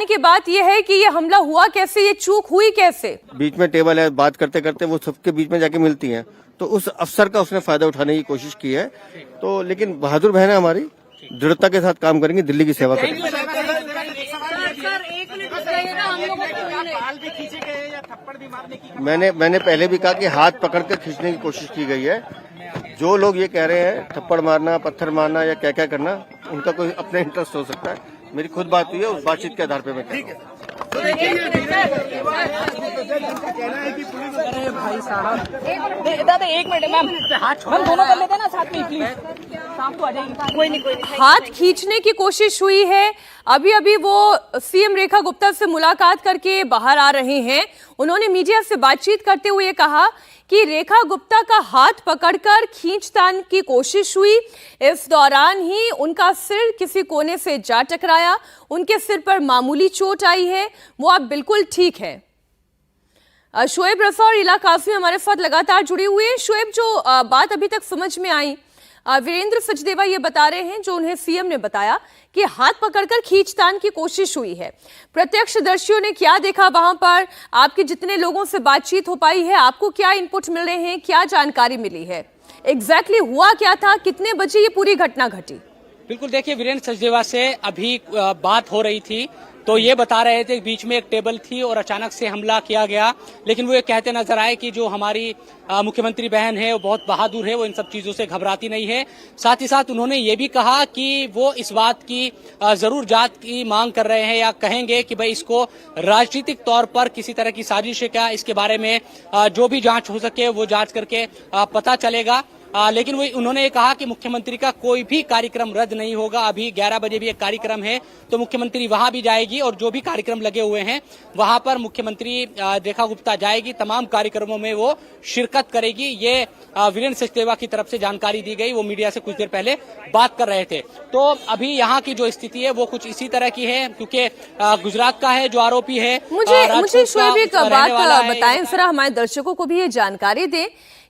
बताने की बात यह है कि ये हमला हुआ कैसे, ये चूक हुई कैसे? बीच में टेबल है, बात करते करते वो सबके बीच में जाके मिलती हैं, तो उस अवसर का उसने फायदा उठाने की कोशिश की है। तो लेकिन बहादुर बहन है हमारी, दृढ़ता के साथ काम करेंगे, दिल्ली की सेवा करेंगे। मैंने पहले भी कहा कि हाथ पकड़ कर खींचने की कोशिश की गई है। जो लोग ये कह रहे हैं थप्पड़ मारना, पत्थर मारना या क्या क्या करना, उनका कोई अपना इंटरेस्ट हो सकता है। मेरी खुद बात हुई है, उस बातचीत के आधार पर मैं कह रहा हूँ। दादा एक मिनट मैम, हम दोनों कर लेते हैं ना साथ में, प्लीज शाम को आ जाएगी। कोई नहीं हाथ खींचने की कोशिश हुई है। अभी अभी वो सीएम रेखा गुप्ता से मुलाकात करके बाहर आ रहे हैं। उन्होंने मीडिया से बातचीत करते हुए कहा कि रेखा गुप्ता का हाथ पकड़कर खींचतान की कोशिश हुई। इस दौरान ही उनका सिर किसी कोने से जा टकराया, उनके सिर पर मामूली चोट आई है, वो अब बिल्कुल ठीक है। शोएब रजा और इला काज़मी हमारे साथ लगातार जुड़े हुए हैं। शोएब, जो बात अभी तक समझ में आई, वीरेंद्र सचदेवा ये बता रहे हैं, जो उन्हें सीएम ने बताया कि हाथ पकड़कर खींचतान की कोशिश हुई है। प्रत्यक्षदर्शियों ने क्या देखा वहां पर? आपके जितने लोगों से बातचीत हो पाई है, आपको क्या इनपुट मिल रहे हैं, क्या जानकारी मिली है? एग्जैक्टली हुआ क्या था, कितने बजे ये पूरी घटना घटी? बिल्कुल, देखिए वीरेंद्र सचदेवा से अभी बात हो रही थी, तो ये बता रहे थे बीच में एक टेबल थी और अचानक से हमला किया गया। लेकिन वो ये कहते नजर आए कि जो हमारी मुख्यमंत्री बहन है वो बहुत बहादुर है, वो इन सब चीजों से घबराती नहीं है। साथ ही साथ उन्होंने ये भी कहा कि वो इस बात की जरूर जांच की मांग कर रहे हैं या कहेंगे कि भाई इसको राजनीतिक तौर पर किसी तरह की साजिश है क्या, इसके बारे में जो भी जांच हो सके वो जांच करके पता चलेगा। लेकिन वो उन्होंने ये कहा कि मुख्यमंत्री का कोई भी कार्यक्रम रद्द नहीं होगा। अभी 11 बजे भी एक कार्यक्रम है, तो मुख्यमंत्री वहां भी जाएगी और जो भी कार्यक्रम लगे हुए हैं वहां पर मुख्यमंत्री रेखा गुप्ता जाएगी, तमाम कार्यक्रमों में वो शिरकत करेगी। ये वीरेंद्र सचदेवा की तरफ से जानकारी दी गई। वो मीडिया से कुछ देर पहले बात कर रहे थे। तो अभी यहाँ की जो स्थिति है वो कुछ इसी तरह की है, क्योंकि गुजरात का है जो आरोपी है। मुझे शोएब एक बात बताएं जरा, हमारे दर्शकों को भी ये जानकारी दें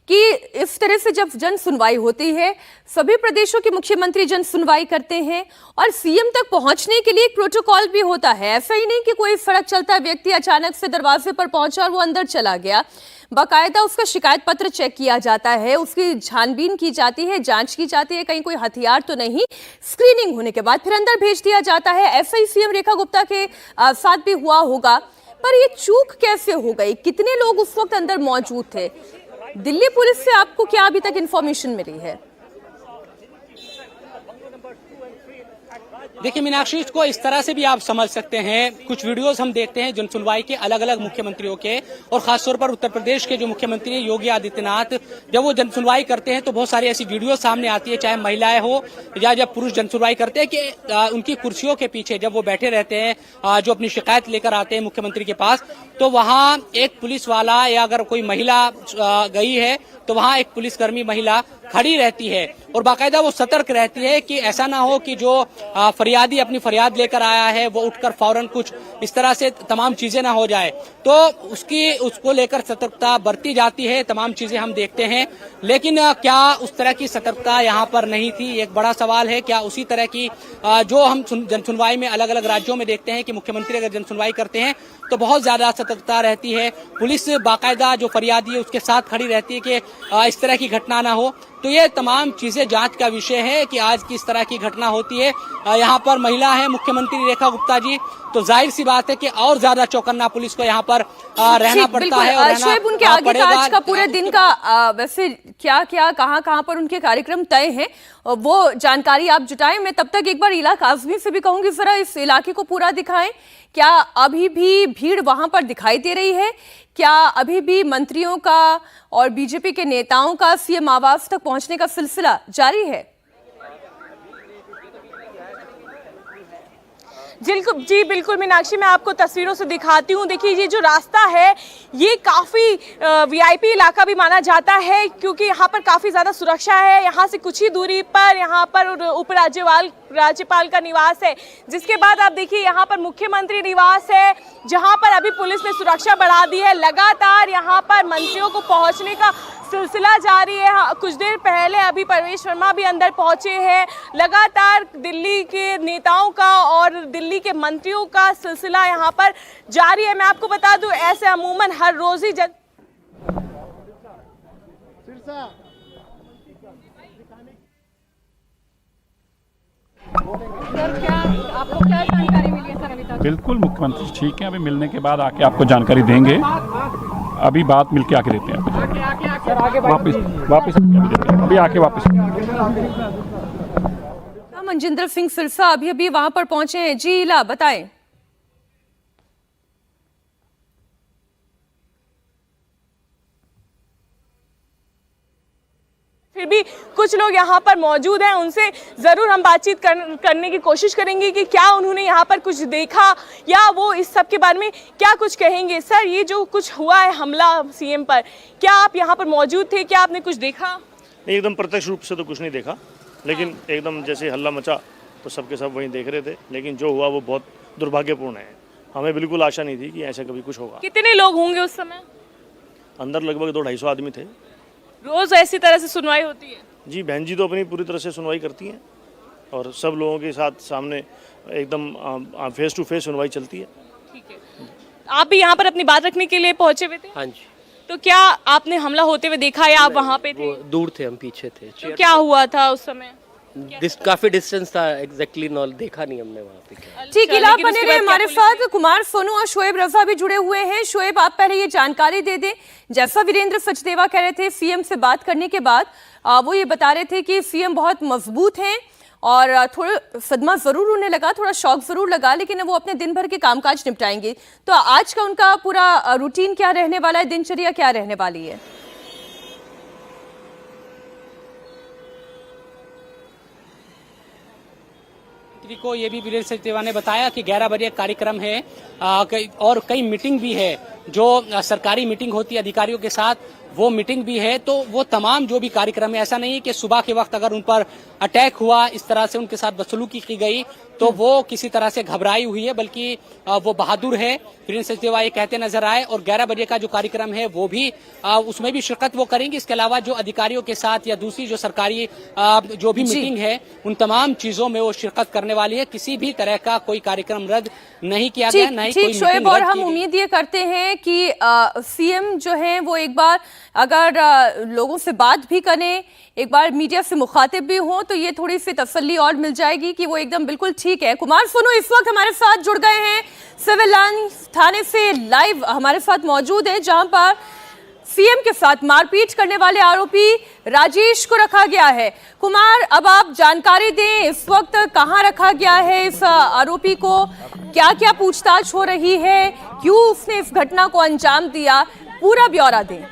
कि इस तरह से जब जन सुनवाई होती है, सभी प्रदेशों के मुख्यमंत्री जन सुनवाई करते हैं और सीएम तक पहुंचने के लिए एक प्रोटोकॉल भी होता है। ऐसा ही नहीं कि कोई सड़क चलता व्यक्ति अचानक से दरवाजे पर पहुंचा और वो अंदर चला गया। बाकायदा उसका शिकायत पत्र चेक किया जाता है, उसकी छानबीन की जाती है, जांच की जाती है, कहीं कोई हथियार तो नहीं। स्क्रीनिंग होने के बाद फिर अंदर भेज दिया जाता है। ऐसा ही सीएम रेखा गुप्ता के साथ भी हुआ होगा। पर ये चूक कैसे हो गई? कितने लोग उस वक्त अंदर मौजूद थे? दिल्ली पुलिस से आपको क्या अभी तक इंफॉर्मेशन मिली है? देखिए मीनाक्षी, इसको इस तरह से भी आप समझ सकते हैं। कुछ वीडियोस हम देखते हैं जनसुनवाई के अलग अलग मुख्यमंत्रियों के, और खासतौर पर उत्तर प्रदेश के जो मुख्यमंत्री योगी आदित्यनाथ, जब वो जनसुनवाई करते हैं तो बहुत सारी ऐसी वीडियो सामने आती है, चाहे महिलाएं हो या जब पुरुष जनसुनवाई करते हैं, कि उनकी कुर्सियों के पीछे जब वो बैठे रहते हैं, जो अपनी शिकायत लेकर आते हैं मुख्यमंत्री के पास, तो वहाँ एक पुलिस वाला या अगर कोई महिला गई है तो वहाँ एक पुलिसकर्मी महिला खड़ी रहती है और बाकायदा वो सतर्क रहती है कि ऐसा ना हो कि जो फरियादी अपनी फरियाद लेकर आया है वो उठकर फौरन कुछ इस तरह से तमाम चीजें ना हो जाए। तो उसको लेकर सतर्कता बरती जाती है, तमाम चीजें हम देखते हैं। लेकिन क्या उस तरह की सतर्कता यहाँ पर नहीं थी, एक बड़ा सवाल है। क्या उसी तरह की जो हम जनसुनवाई में अलग अलग राज्यों में देखते हैं कि मुख्यमंत्री अगर जनसुनवाई करते हैं तो बहुत ज्यादा सतर्कता रहती है, पुलिस बाकायदा जो फरियादी है उसके साथ खड़ी रहती है कि इस तरह की घटना ना हो। तो ये तमाम चीजें जांच का विषय है कि आज किस तरह की घटना होती है। यहाँ पर महिला है मुख्यमंत्री रेखा गुप्ता जी, तो जाहिर सी बात है कि और ज्यादा चौकन्ना पुलिस को यहाँ पर रहना पड़ता है। और शोएब, उनके आगे का आज का पूरे दिन का वैसे क्या क्या कहाँ पर उनके कार्यक्रम तय हैं, वो जानकारी आप जुटाएं। मैं तब तक एक बार इला काज़मी से भी कहूंगी जरा इस इलाके को पूरा दिखाएं। क्या अभी भी भीड़ वहां पर दिखाई दे रही है? क्या अभी भी मंत्रियों का और बीजेपी के नेताओं का सीएम आवास तक पहुंचने का सिलसिला जारी है? जी बिल्कुल मीनाक्षी, मैं आपको तस्वीरों से दिखाती हूँ। देखिए ये जो रास्ता है ये काफ़ी वीआईपी इलाका भी माना जाता है, क्योंकि यहाँ पर काफ़ी ज़्यादा सुरक्षा है। यहाँ से कुछ ही दूरी पर यहाँ पर राज्यपाल का निवास है, जिसके बाद आप देखिए यहाँ पर मुख्यमंत्री निवास है, जहाँ पर अभी पुलिस ने सुरक्षा बढ़ा दी है। लगातार यहाँ पर मंत्रियों को पहुँचने का सिलसिला जारी है। कुछ देर पहले अभी परवेश वर्मा भी अंदर पहुंचे हैं। लगातार दिल्ली के नेताओं का और दिल्ली के मंत्रियों का सिलसिला यहाँ पर जारी है। मैं आपको बता दूं, ऐसे अमूमन हर रोज ही आपको क्या जानकारी मिली है सर अभी तक? बिल्कुल, मुख्यमंत्री ठीक है, अभी मिलने के बाद आके आपको जानकारी देंगे। अभी बात मिलके आके देते हैं वापस अभी आके वापस। मनजिंदर सिंह सिरसा अभी वहां पर पहुंचे हैं। जी इला बताएं। फिर भी कुछ लोग यहाँ पर मौजूद हैं, उनसे जरूर हम बातचीत करने की कोशिश करेंगे कि क्या उन्होंने यहाँ पर कुछ देखा या वो इस सब के बारे में क्या कुछ कहेंगे। सर, ये जो कुछ हुआ है हमला सीएम पर, क्या आप यहाँ पर मौजूद थे? क्या आपने कुछ देखा? एकदम प्रत्यक्ष रूप से तो कुछ नहीं देखा, लेकिन एकदम जैसे हल्ला मचा तो सबके सब वहीं देख रहे थे। लेकिन जो हुआ वो बहुत दुर्भाग्यपूर्ण है। हमें बिल्कुल आशा नहीं थी कि ऐसा कभी कुछ होगा। कितने लोग होंगे उस समय? अंदर लगभग 200-250 आदमी थे। रोज ऐसी तरह से सुनवाई होती है? जी, बहन जी तो अपनी पूरी तरह से सुनवाई करती हैं और सब लोगों के साथ सामने एकदम फेस टू फेस सुनवाई चलती है। ठीक है, आप भी यहाँ पर अपनी बात रखने के लिए पहुंचे हुए थे? हाँ जी। तो क्या आपने हमला होते हुए देखा या आप वहाँ पे थे? दूर थे, हम पीछे थे। तो क्या हुआ था उस समय? काफी डिस्टेंस था, एग्जैक्टली देखा नहीं हमने वहाँ पे क्या। ठीक, इला लेकिन बने उसके रहे बाद हमारे क्या साथ। कुमार सोनू और शोएब रजा भी जुड़े हुए हैं। शोएब, आप पहले ये जानकारी दे दें, जैसा वीरेंद्र सचदेवा कह रहे थे सीएम से बात करने के बाद, वो ये बता रहे थे कि सीएम बहुत मजबूत हैं और थोड़ा सदमा जरूर उन्हें लगा, थोड़ा शौक जरूर लगा, लेकिन वो अपने दिन भर के कामकाज निपटाएंगे। तो आज का उनका पूरा रूटीन क्या रहने वाला है, दिनचर्या क्या रहने वाली है? को ये भी वीरेंद्र सचदेवा ने बताया कि 11 बजे कार्यक्रम है और कई मीटिंग भी है, जो सरकारी मीटिंग होती है अधिकारियों के साथ, वो मीटिंग भी है। तो वो तमाम जो भी कार्यक्रम है, ऐसा नहीं है कि सुबह के वक्त अगर उन पर अटैक हुआ, इस तरह से उनके साथ बदसलूकी की गई तो वो किसी तरह से घबराई हुई है, बल्कि वो बहादुर है। वीरेंद्र सचदेवा ये कहते नजर आए। और 11 बजे का जो कार्यक्रम है वो भी उसमें भी शिरकत वो करेंगे। इसके अलावा जो अधिकारियों के साथ या दूसरी जो सरकारी जो भी मीटिंग है, उन तमाम चीजों में वो शिरकत करने वाली है। किसी भी तरह का कोई कार्यक्रम रद्द नहीं किया गया, नहीं कोई शोएब, और हम उम्मीद ये करते हैं कि सीएम जो है वो एक बार अगर लोगों से बात भी करें, एक बार मीडिया से मुखातिब भी हो, तो ये थोड़ी सी तसल्ली और मिल जाएगी कि वो एकदम बिल्कुल ठीक है। कुमार सोनू इस वक्त हमारे साथ जुड़ गए हैं, सिविल लाइन थाने से लाइव हमारे साथ मौजूद है, जहां पर सीएम के साथ मारपीट करने वाले आरोपी राजेश को रखा गया है। कुमार, अब आप जानकारी दें, इस वक्त कहां रखा गया है इस आरोपी को, क्या क्या पूछताछ हो रही है, क्यों उसने इस घटना को अंजाम दिया, पूरा ब्यौरा दें।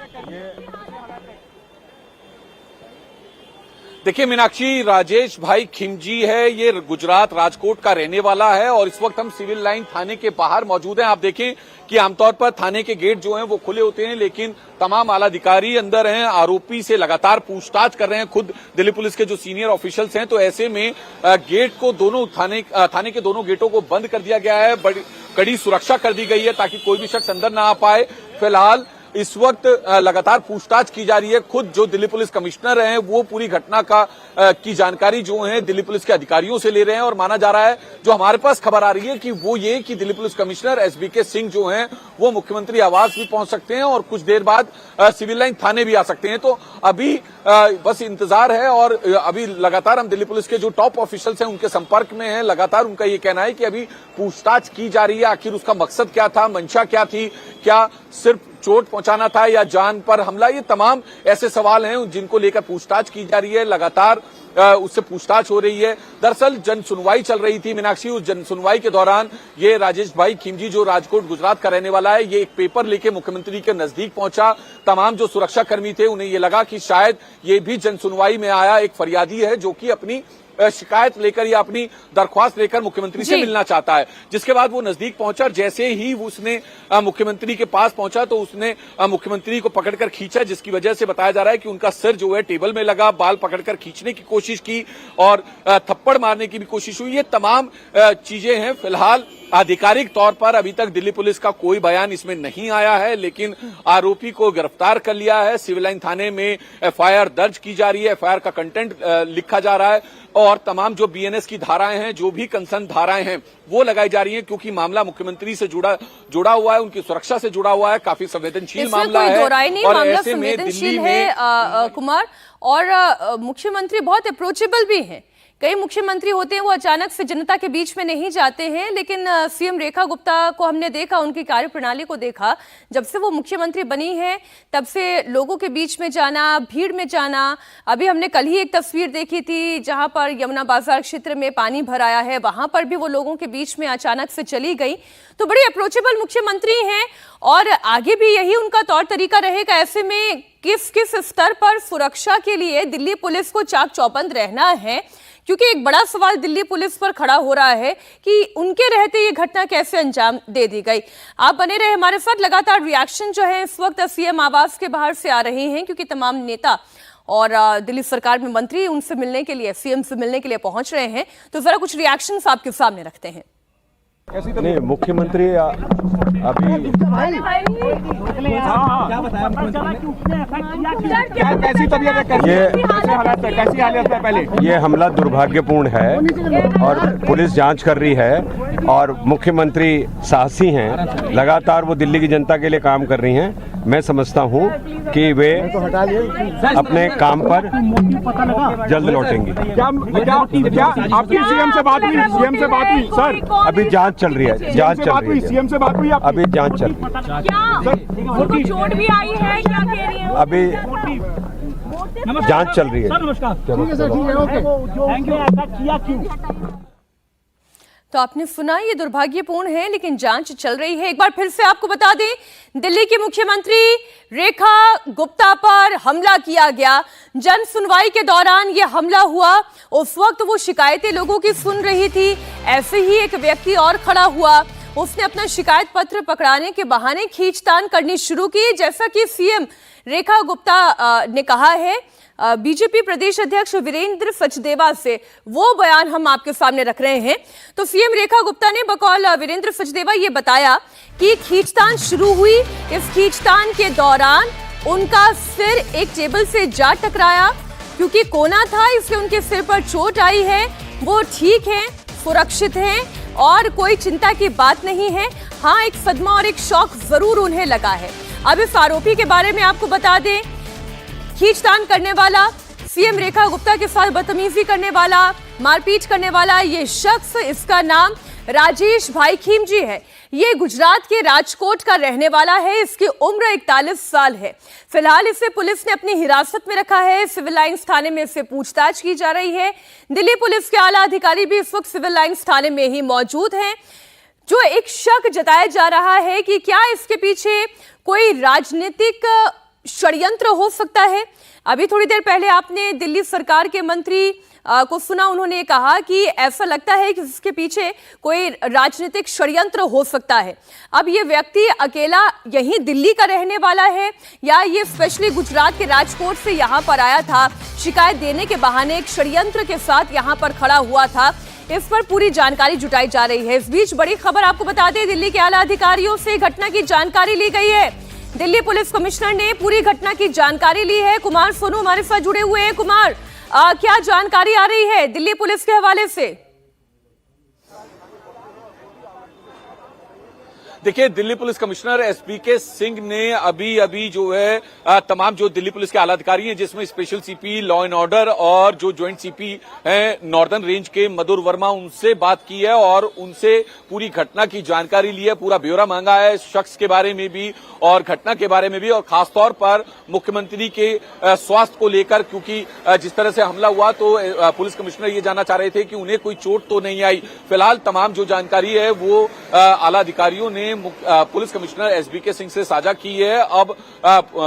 देखिए मीनाक्षी, राजेश भाई खिमजी है, ये गुजरात राजकोट का रहने वाला है और इस वक्त हम सिविल लाइन थाने के बाहर मौजूद हैं। आप देखें कि आमतौर पर थाने के गेट जो हैं वो खुले होते हैं, लेकिन तमाम आला अधिकारी अंदर हैं, आरोपी से लगातार पूछताछ कर रहे हैं, खुद दिल्ली पुलिस के जो सीनियर ऑफिशियल्स हैं। तो ऐसे में गेट को दोनों थाने के दोनों गेटों को बंद कर दिया गया है, बड़ी कड़ी सुरक्षा कर दी गई है ताकि कोई भी शख्स अंदर ना आ पाए। फिलहाल इस वक्त लगातार पूछताछ की जा रही है। खुद जो दिल्ली पुलिस कमिश्नर हैं वो पूरी घटना की जानकारी जो है दिल्ली पुलिस के अधिकारियों से ले रहे हैं और माना जा रहा है, जो हमारे पास खबर आ रही है कि वो ये कि Delhi police commissioner SBK Singh जो हैं वो मुख्यमंत्री आवास भी पहुंच सकते हैं और कुछ देर बाद सिविल लाइन थाने भी आ सकते हैं। तो अभी बस इंतजार है और अभी लगातार हम दिल्ली पुलिस के जो टॉप ऑफिशियल्स हैं उनके संपर्क में हैं। लगातार उनका ये कहना है कि अभी पूछताछ की जा रही है, आखिर उसका मकसद क्या था, मंशा क्या थी, क्या सिर्फ चोट पहुंचाना था या जान पर हमला, ये तमाम ऐसे सवाल हैं जिनको लेकर पूछताछ की जा रही है। लगातार उससे पूछताछ हो रही है। दरअसल जन सुनवाई चल रही थी मीनाक्षी, उस जन सुनवाई के दौरान ये राजेश भाई खिमजी जो राजकोट गुजरात का रहने वाला है, ये एक पेपर लेके मुख्यमंत्री के नजदीक पहुंचा। तमाम जो सुरक्षा कर्मी थे उन्हें ये लगा कि शायद ये भी जन सुनवाई में आया एक फरियादी है जो कि अपनी शिकायत लेकर या अपनी दरख्वास्त लेकर मुख्यमंत्री से मिलना चाहता है। जिसके बाद वो नजदीक पहुंचा और जैसे ही उसने मुख्यमंत्री के पास पहुंचा तो उसने मुख्यमंत्री को पकड़कर खींचा, जिसकी वजह से बताया जा रहा है कि उनका सिर जो है टेबल में लगा, बाल पकड़कर खींचने की कोशिश की और थप्पड़ मारने की भी कोशिश हुई। ये तमाम चीजें हैं। फिलहाल आधिकारिक तौर पर अभी तक दिल्ली पुलिस का कोई बयान इसमें नहीं आया है, लेकिन आरोपी को गिरफ्तार कर लिया है। सिविल लाइन थाने में एफआईआर दर्ज की जा रही है, एफआईआर का कंटेंट लिखा जा रहा है और तमाम जो बीएनएस की धाराएं हैं, जो भी कंसर्न धाराएं हैं वो लगाई जा रही हैं, क्योंकि मामला मुख्यमंत्री से जुड़ा हुआ है, उनकी सुरक्षा से जुड़ा हुआ है, काफी संवेदनशील मामला है और ऐसे में दिल्ली में कुमार और मुख्यमंत्री बहुत अप्रोचेबल भी हैं। कई मुख्यमंत्री होते हैं वो अचानक से जनता के बीच में नहीं जाते हैं, लेकिन सीएम रेखा गुप्ता को हमने देखा, उनकी कार्यप्रणाली को देखा, जब से वो मुख्यमंत्री बनी है तब से लोगों के बीच में जाना, भीड़ में जाना। अभी हमने कल ही एक तस्वीर देखी थी जहां पर यमुना बाजार क्षेत्र में पानी भर आया है, वहां पर भी वो लोगों के बीच में अचानक से चली गई। तो बड़े अप्रोचेबल मुख्यमंत्री हैं और आगे भी यही उनका तौर तरीका रहेगा। ऐसे में किस किस स्तर पर सुरक्षा के लिए दिल्ली पुलिस को चाक चौबंद रहना है, क्योंकि एक बड़ा सवाल दिल्ली पुलिस पर खड़ा हो रहा है कि उनके रहते ये घटना कैसे अंजाम दे दी गई। आप बने रहे हमारे साथ। लगातार रिएक्शन जो है इस वक्त सीएम आवास के बाहर से आ रहे हैं, क्योंकि तमाम नेता और दिल्ली सरकार में मंत्री उनसे मिलने के लिए, सीएम से मिलने के लिए पहुंच रहे हैं। तो जरा कुछ रिएक्शंस आपके सामने रखते हैं। नहीं, मुख्यमंत्री अभी कैसी तबीयत है, कैसी हालत है पहले? ये हमला दुर्भाग्यपूर्ण है और पुलिस जांच कर रही है और मुख्यमंत्री साहसी हैं, लगातार वो दिल्ली की जनता के लिए काम कर रही हैं। मैं समझता हूं कि वे अपने काम पर जल्द लौटेंगी। क्या आपकी सीएम से बात हुई? सीएम से बात हुई सर? अभी जांच चल रही है, जांच चल रही है। सीएम से बात हुई? अभी जांच चल रही है। क्या चोट भी आई है, क्या कह रही हैं? अभी जांच चल रही है। तो आपने सुना, ये दुर्भाग्यपूर्ण है लेकिन जांच चल रही है। एक बार फिर से आपको बता दें, दिल्ली की मुख्यमंत्री रेखा गुप्ता पर हमला किया गया। जन सुनवाई के दौरान ये हमला हुआ। उस वक्त वो शिकायतें लोगों की सुन रही थी। ऐसे ही एक व्यक्ति और खड़ा हुआ, उसने अपना शिकायत पत्र पकड़ाने के बहाने खींचतान करनी शुरू की। जैसा कि सीएम रेखा गुप्ता ने कहा है बीजेपी प्रदेश अध्यक्ष वीरेंद्र सचदेवा से, वो बयान हम आपके सामने रख रहे हैं। तो सीएम रेखा गुप्ता ने बकौल वीरेंद्र सचदेवा ये बताया कि खींचतान शुरू हुई। इस खींचतान के दौरान उनका सिर एक टेबल से जा टकराया, क्योंकि कोना था इसलिए उनके सिर पर चोट आई है। वो ठीक है, सुरक्षित हैं और कोई चिंता की बात नहीं है। हाँ, एक सदमा और एक शॉक जरूर उन्हें लगा है। अब इस आरोपी के बारे में आपको बता दें, खींचतान करने वाला, सीएम रेखा गुप्ता के साथ बदतमीजी करने वाला, मारपीट करने वाला ये शख्स, इसका नाम राजेश भाई खिमजी है। ये गुजरात के राजकोट का रहने वाला है। इसकी उम्र 41 साल है। फिलहाल इसे पुलिस ने अपनी हिरासत में रखा है। सिविल लाइंस थाने में इससे पूछताछ की जा रही है। दिल्ली पुलिस के आला अधिकारी भी इस वक्त सिविल लाइंस थाने में ही मौजूद हैं। जो एक शक जताया जा रहा है कि क्या इसके पीछे कोई राजनीतिक षड्यंत्र हो सकता है। अभी थोड़ी देर पहले आपने दिल्ली सरकार के मंत्री को सुना, उन्होंने कहा कि ऐसा लगता है कि इसके पीछे कोई राजनीतिक षड्यंत्र हो सकता है। अब ये व्यक्ति अकेला यहीं दिल्ली का रहने वाला है या ये स्पेशली गुजरात के राजकोट से यहाँ पर आया था, शिकायत देने के बहाने एक षड्यंत्र के साथ यहाँ पर खड़ा हुआ था, इस पर पूरी जानकारी जुटाई जा रही है। इस बीच बड़ी खबर आपको बता दें, दिल्ली के आला अधिकारियों से घटना की जानकारी ली गई है। दिल्ली पुलिस कमिश्नर ने पूरी घटना की जानकारी ली है। कुमार सोनू हमारे साथ जुड़े हुए हैं। कुमार, क्या जानकारी आ रही है दिल्ली पुलिस के हवाले से? देखिए, Delhi police commissioner SPK Singh ने अभी जो है तमाम जो दिल्ली पुलिस के आला अधिकारी हैं, जिसमें special CP law and order और जो ज्वाइंट सीपी हैं नॉर्दर्न रेंज के मधुर वर्मा, उनसे बात की है और उनसे पूरी घटना की जानकारी ली है। पूरा ब्यौरा मांगा है शख्स के बारे में भी और घटना के बारे में भी, और खासतौर पर मुख्यमंत्री के स्वास्थ्य को लेकर, क्योंकि जिस तरह से हमला हुआ तो पुलिस कमिश्नर ये जानना चाह रहे थे कि उन्हें कोई चोट तो नहीं आई। फिलहाल तमाम जो जानकारी है वो आला अधिकारियों ने ने पुलिस कमिश्नर एसबीके सिंह से साझा की है। अब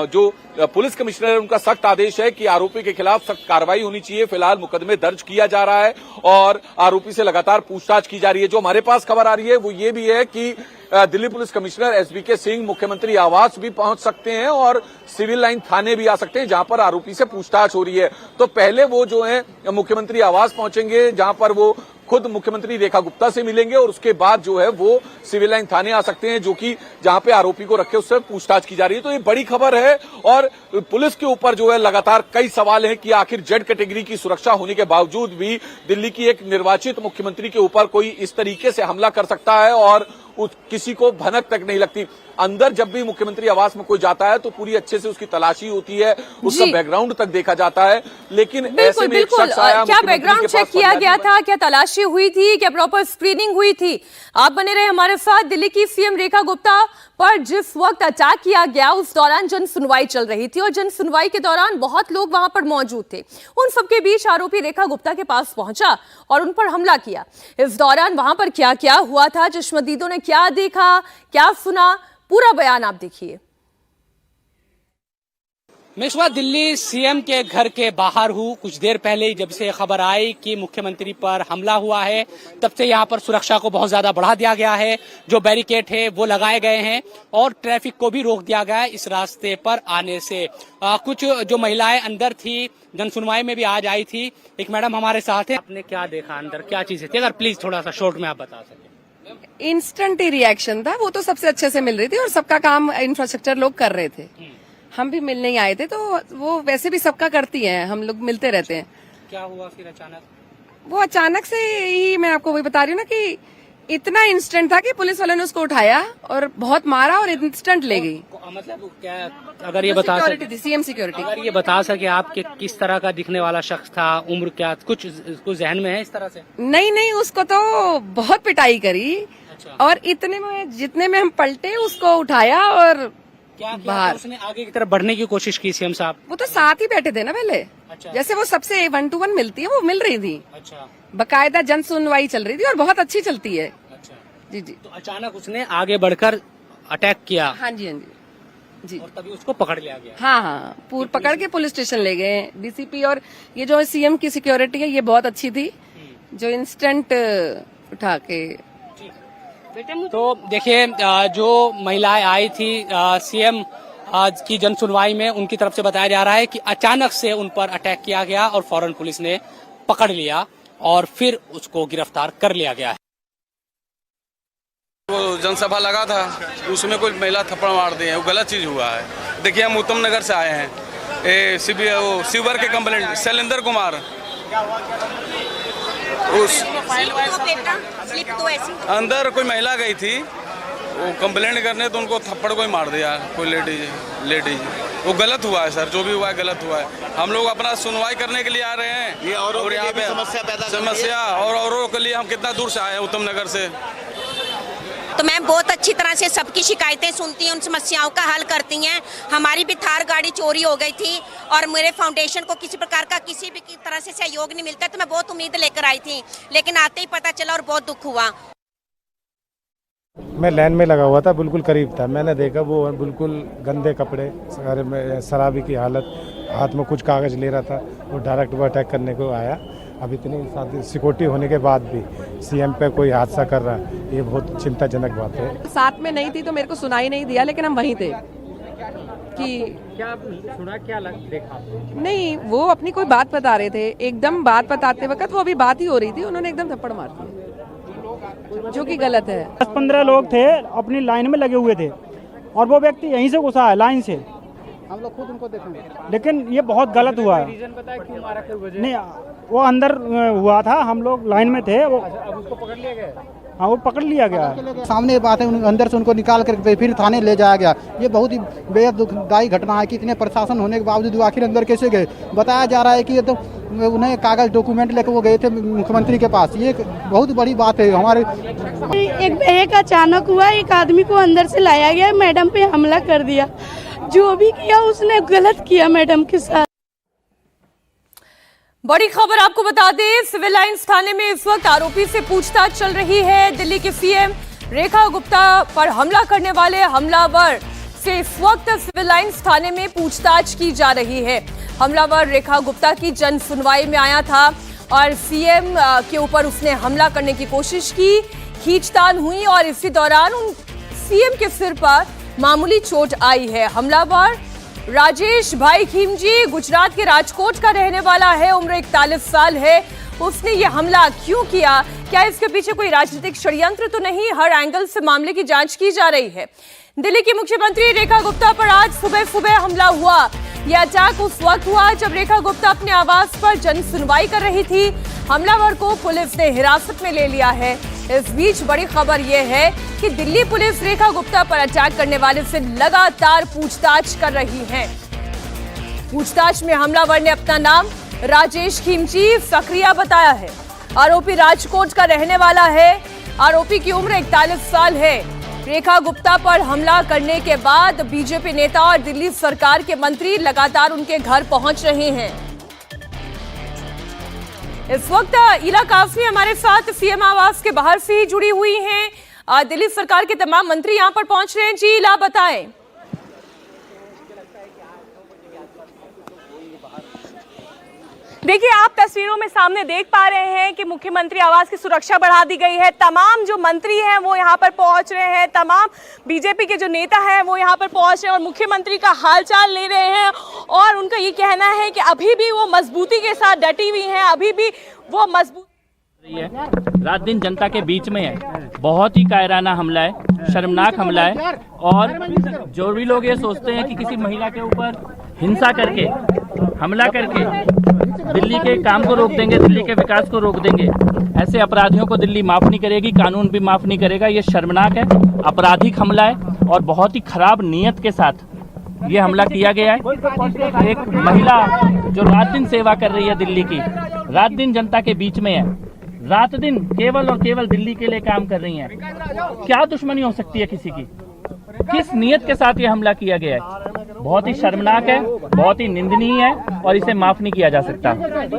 जो पुलिस कमिश्नर है उनका सख्त आदेश है कि आरोपी के खिलाफ सख्त कार्रवाई होनी चाहिए। फिलहाल मुकदमे दर्ज किया जा रहा है और आरोपी से लगातार पूछताछ की जा रही है। जो हमारे पास खबर आ रही है वो ये भी है कि Delhi police commissioner SBK Singh मुख्यमंत्री आवास भी पहुंच सकते हैं और सिविल लाइन थाने भी आ सकते हैं, जहां पर आरोपी से पूछताछ हो रही है। तो पहले वो जो है मुख्यमंत्री आवास पहुंचेंगे, जहां पर वो खुद मुख्यमंत्री रेखा गुप्ता से मिलेंगे और उसके बाद जो है वो सिविल लाइन थाने आ सकते हैं, जो कि जहां पे आरोपी को रखे उससे पूछताछ की जा रही है। तो ये बड़ी खबर है और पुलिस के ऊपर जो है लगातार कई सवाल हैं कि आखिर जेड कैटेगरी की सुरक्षा होने के बावजूद भी दिल्ली की एक निर्वाचित मुख्यमंत्री के ऊपर कोई इस तरीके से हमला कर सकता है और किसी को भनक तक नहीं लगती। अंदर जब भी मुख्यमंत्री आवास में कोई जाता है तो पूरी अच्छे से उसकी तलाशी होती है, उसका बैकग्राउंड तक देखा जाता है। लेकिन ऐसे में एक शख्स आया, क्या बैकग्राउंड चेक किया गया था, क्या तलाशी हुई थी, क्या प्रॉपर स्क्रीनिंग हुई थी? आप बने रहे हमारे साथ। दिल्ली की सीएम रेखा गुप्ता पर जिस वक्त अटैक किया गया उस दौरान जन सुनवाई चल रही थी और जन सुनवाई के दौरान बहुत लोग वहां पर मौजूद थे। उन सबके बीच आरोपी रेखा गुप्ता के पास पहुंचा और उन पर हमला किया। इस दौरान वहां पर क्या क्या हुआ था, चश्मदीदों ने क्या देखा, क्या सुना, पूरा बयान आप देखिए। मैं इस बार दिल्ली सीएम के घर के बाहर हूँ। कुछ देर पहले ही जब से खबर आई कि मुख्यमंत्री पर हमला हुआ है, तब से यहाँ पर सुरक्षा को बहुत ज्यादा बढ़ा दिया गया है। जो बैरिकेड है वो लगाए गए हैं और ट्रैफिक को भी रोक दिया गया है इस रास्ते पर आने से। कुछ जो महिलाएं अंदर थी, जन सुनवाई में भी आज आई थी। एक मैडम हमारे साथ है। आपने क्या देखा अंदर, क्या चीजें थी? अगर प्लीज थोड़ा सा शॉर्ट में आप बता सकें। इंस्टेंट ही रिएक्शन था, वो तो सबसे अच्छे से मिल रही थी और सबका काम इंफ्रास्ट्रक्चर लोग कर रहे थे। हम भी मिलने ही आए थे, तो वो वैसे भी सबका करती है, हम लोग मिलते रहते हैं। क्या हुआ फिर अचानक? वो अचानक से ही, मैं आपको वही बता रही हूँ ना कि इतना इंस्टेंट था कि पुलिस वालों ने उसको उठाया और बहुत मारा और इंस्टेंट ले गई। मतलब क्या, अगर ये बता सके, सीएम सिक्योरिटी, अगर ये बता सके आप कि किस तरह का दिखने वाला शख्स था, उम्र क्या, कुछ जहन में है इस तरह से? नहीं, उसको तो बहुत पिटाई करी। अच्छा। और इतने में जितने में हम पलटे उसको उठाया और बाहर उसने आगे की तरफ बढ़ने की कोशिश की। सीएम साहब वो तो साथ ही बैठे थे ना पहले। अच्छा। जैसे वो सबसे 1 to 1 मिलती है वो मिल रही थी। अच्छा। बकायदा जन सुनवाई चल रही थी और बहुत अच्छी चलती है। अच्छा। जी। तो अचानक उसने आगे बढ़कर अटैक किया। हाँ जी जी। और तभी उसको पकड़ लिया गया। हाँ, पकड़ के पुलिस स्टेशन ले गए डीसीपी। और ये जो सीएम की सिक्योरिटी है ये बहुत अच्छी थी, जो इंस्टेंट उठा के। तो देखिए, जो महिलाएं आई थी सीएम आज की जन सुनवाई में, उनकी तरफ से बताया जा रहा है कि अचानक से उन पर अटैक किया गया और फौरन पुलिस ने पकड़ लिया और फिर उसको गिरफ्तार कर लिया गया है। वो जनसभा लगा था, उसमें कोई महिला थप्पड़ मार दी है, वो गलत चीज हुआ है। देखिए, हम उत्तम नगर से आए हैं। सीवर के कंप्लेंट शैलेंद्र कुमार, उस अंदर कोई महिला गई थी, वो कंप्लेंट करने, तो उनको थप्पड़ कोई मार दिया, कोई लेडीज। वो गलत हुआ है सर, जो भी हुआ है गलत हुआ है। हम लोग अपना सुनवाई करने के लिए आ रहे हैं, ये और यहाँ पे समस्या और औरों के लिए हम कितना दूर से आए हैं उत्तम नगर से। तो मैम बहुत अच्छी तरह से सबकी शिकायतें सुनती हैं, उन समस्याओं का हल करती हैं। हमारी भी थार गाड़ी चोरी हो गई थी और मेरे फाउंडेशन को किसी प्रकार का किसी भी तरह से सहयोग नहीं मिलता, तो मैं बहुत उम्मीद लेकर आई थी, लेकिन आते ही पता चला और बहुत दुख हुआ। मैं लाइन में लगा हुआ था, बिल्कुल करीब था। मैंने देखा वो बिल्कुल गंदे कपड़े, शराबी की हालत, हाथ में कुछ कागज ले रहा था। वो डायरेक्ट वो अटैक करने को आया। अब इतनी सिक्योरिटी होने के बाद भी सीएम पे कोई हादसा कर रहा है, ये बहुत चिंताजनक बात है। साथ में नहीं थी तो मेरे को सुनाई नहीं दिया, लेकिन हम वहीं थे कि क्या सुना, क्या देखा? नहीं, वो अपनी कोई बात बता रहे थे। एकदम बात बताते वक्त वो अभी बात ही हो रही थी, उन्होंने एकदम थप्पड़ मार दिया, जो कि गलत है। 10-15 लोग थे, अपनी लाइन में लगे हुए थे और वो व्यक्ति यहीं से घुसा है लाइन से। हम लोग खुद उनको देखेंगे, लेकिन ये बहुत गलत हुआ है। रीजन पता है क्यों मारा? नहीं, वो अंदर हुआ था, हम लोग लाइन में थे। वो अब उसको पकड़ लिया गया। हाँ, वो पकड़ लिया गया। सामने बात है, अंदर से उनको निकाल कर फिर थाने ले जाया गया। ये बहुत ही बेहद दुखदायी घटना है कि इतने प्रशासन होने के बावजूद वो आखिर अंदर कैसे गए। बताया जा रहा है कि ये तो उन्हें कागज डॉक्यूमेंट लेकर वो गए थे मुख्यमंत्री के पास। ये बहुत बड़ी बात है। हमारे एक अचानक हुआ, एक आदमी को अंदर से लाया गया, मैडम पे हमला कर दिया। जो भी किया उसने गलत किया मैडम के साथ। बड़ी खबर आपको बता दें, सिविल लाइंस थाने में इस वक्त आरोपी से पूछताछ चल रही है। दिल्ली के सीएम रेखा गुप्ता पर हमला करने वाले हमलावर से इस वक्त सिविल लाइन्स थाने में पूछताछ की जा रही है। हमलावर रेखा गुप्ता की जन सुनवाई में आया था और सीएम के ऊपर उसने हमला करने की कोशिश की, खींचतान हुई और इसी दौरान सीएम के सिर पर मामूली चोट आई है। हमलावर राजेश भाई खिमजी गुजरात के राजकोट का रहने वाला है, उम्र 41 साल है। उसने ये हमला क्यों किया, क्या इसके पीछे कोई राजनीतिक षड्यंत्र तो नहीं, हर एंगल से मामले की जांच की जा रही है। दिल्ली की मुख्यमंत्री रेखा गुप्ता पर आज सुबह सुबह हमला हुआ। यह अटैक उस वक्त हुआ जब रेखा गुप्ता अपने आवास पर जन सुनवाई कर रही थी। हमलावर को पुलिस ने हिरासत में ले लिया है। इस बीच बड़ी खबर यह है कि दिल्ली पुलिस रेखा गुप्ता पर अटैक करने वाले से लगातार पूछताछ कर रही है। पूछताछ में हमलावर ने अपना नाम राजेश खिमजी सक्रिया बताया है। आरोपी राजकोट का रहने वाला है। आरोपी की उम्र 41 साल है। रेखा गुप्ता पर हमला करने के बाद बीजेपी नेता और दिल्ली सरकार के मंत्री लगातार उनके घर पहुंच रहे हैं। इस वक्त इला कासमी हमारे साथ सीएम आवास के बाहर से ही जुड़ी हुई हैं। दिल्ली सरकार के तमाम मंत्री यहां पर पहुंच रहे हैं। जी इला बताएं। देखिए, आप तस्वीरों में सामने देख पा रहे हैं कि मुख्यमंत्री आवास की सुरक्षा बढ़ा दी गई है। तमाम जो मंत्री हैं वो यहाँ पर पहुँच रहे हैं, तमाम बीजेपी के जो नेता हैं वो यहाँ पर पहुँच रहे हैं और मुख्यमंत्री का हालचाल ले रहे हैं। और उनका ये कहना है कि अभी भी वो मजबूती के साथ डटी हुई हैं, अभी भी वो मजबूत रात दिन जनता के बीच में है। बहुत ही कायराना हमला है, शर्मनाक हमला है। और जो भी लोग ये सोचते हैं कि किसी महिला के ऊपर हिंसा करके, हमला करके दिल्ली के काम को रोक देंगे, दिल्ली के विकास को रोक देंगे, ऐसे अपराधियों को दिल्ली माफ नहीं करेगी, कानून भी माफ नहीं करेगा। ये शर्मनाक है, आपराधिक हमला है और बहुत ही खराब नीयत के साथ ये हमला किया गया है। एक महिला जो रात दिन सेवा कर रही है दिल्ली की, रात दिन जनता के बीच में है, रात दिन केवल और केवल दिल्ली के लिए काम कर रही हैं। क्या दुश्मनी हो सकती है किसी की? किस नीयत के साथ ये हमला किया गया है? बहुत ही शर्मनाक है, बहुत ही निंदनीय है और इसे माफ नहीं किया जा सकता।